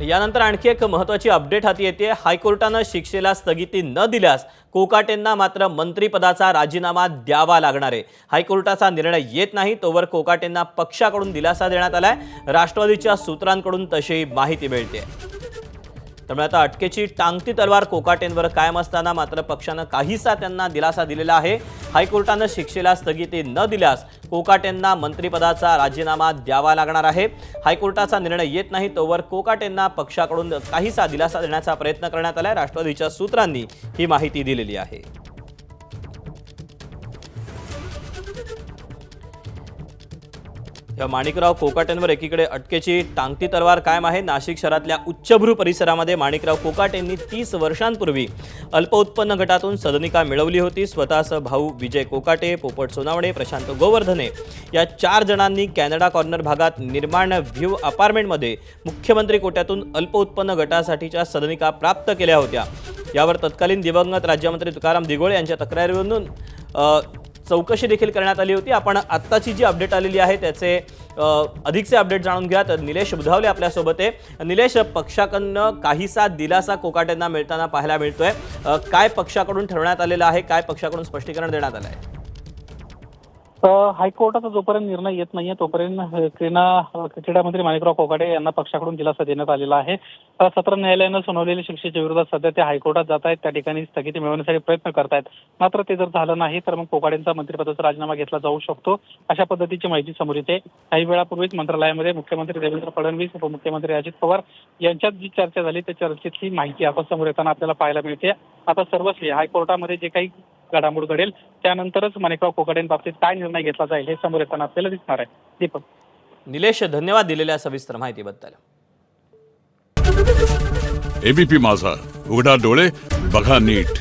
यानंतर आणखी एक महत्त्वाची अपडेट हाती येते। हायकोर्टानं शिक्षेला स्थगिती न दिल्यास कोकाटेंना मात्र मंत्रिपदाचा राजीनामा द्यावा लागणार आहे। हायकोर्टाचा निर्णय येत नाही तोवर कोकाटेंना पक्षाकडून दिलासा देण्यात आलाय। राष्ट्रवादीच्या सूत्रांकडून तशी माहिती मिळते। त्यामुळे आता अटकेची टांगती तलवार कोकाटेंवर कायम असताना मात्र पक्षानं काहीसा त्यांना दिलासा दिलेला आहे। हायकोर्टानं शिक्षेला स्थगिती न दिल्यास कोकाटेंना मंत्रिपदाचा राजीनामा द्यावा लागणार आहे। हायकोर्टाचा निर्णय येत नाही तोवर कोकाटेंना पक्षाकडून काहीसा दिलासा देण्याचा प्रयत्न करण्यात आलाय। राष्ट्रवादीच्या सूत्रांनी ही माहिती दिलेली आहे। या माणिकराव कोकाटेंवर एकीकडे अटकेची टांगती तलवार कायम आहे। नाशिक शहरातल्या उच्चभ्रू परिसरामध्ये माणिकराव कोकाटेंनी 30 वर्षांपूर्वी अल्पउत्पन्न गटातून सदनिका मिळवली होती। स्वतःसह भाऊ विजय कोकाटे, पोपट सोनावणे, प्रशांत गोवर्धने या 4 जणांनी कॅनडा कॉर्नर भागात निर्माण व्ह्यू अपार्टमेंटमध्ये मुख्यमंत्री कोट्यातून अल्पउत्पन्न गटासाठीच्या सदनिका प्राप्त केल्या होत्या। यावर तत्कालीन दिवंगत राज्यमंत्री तुकाराम दिघोळे यांच्या तक्रारीवरून चौकशी देखील करण्यात आली होती। आपण आत्ताची जी अपडेट आलेली आहे त्याचे अधिकचे अपडेट जाणून घ्या। तर निलेश बुधावले आपल्यासोबत आहे। निलेश, पक्षाकडून काहीसा दिलासा कोकाटेंना मिळताना पाहायला मिळतोय, काय पक्षाकडून ठरवण्यात आलेलं आहे, काय पक्षाकडून स्पष्टीकरण देण्यात आलं आहे? हायकोर्टाचा जोपर्यंत निर्णय येत नाहीये तोपर्यंत क्रीडा मंत्री माणिकराव कोकाटे यांना पक्षाकडून दिलासा देण्यात आलेला आहे। सत्र न्यायालयानं सुनावलेल्या शिक्षेच्या विरोधात सध्या ते हायकोर्टात जात आहेत, त्या ठिकाणी स्थगिती मिळवण्यासाठी प्रयत्न करतायत। मात्र ते जर झालं नाही तर मग कोकाटेंचा मंत्रिपदाचा राजीनामा घेतला जाऊ शकतो, अशा पद्धतीची माहिती समोर येते। काही वेळापूर्वीच मंत्रालयामध्ये मुख्यमंत्री देवेंद्र फडणवीस, उपमुख्यमंत्री अजित पवार यांच्यात जी चर्चा झाली त्या चर्चेतली माहिती आता समोर येताना आपल्याला पाहायला मिळते। आता सर्वस्वी हायकोर्टामध्ये जे काही घडामोड घडेल त्यानंतरच माणिकराव कोकाटेंबाबतीत काय निर्णय घेतला जाईल हे समोर येताना आपल्याला दिसणार आहे। दीपक। निलेश, धन्यवाद दिलेल्या सविस्तर माहितीबद्दल। एबीपी माझा, उघडा डोळे बघा नीट।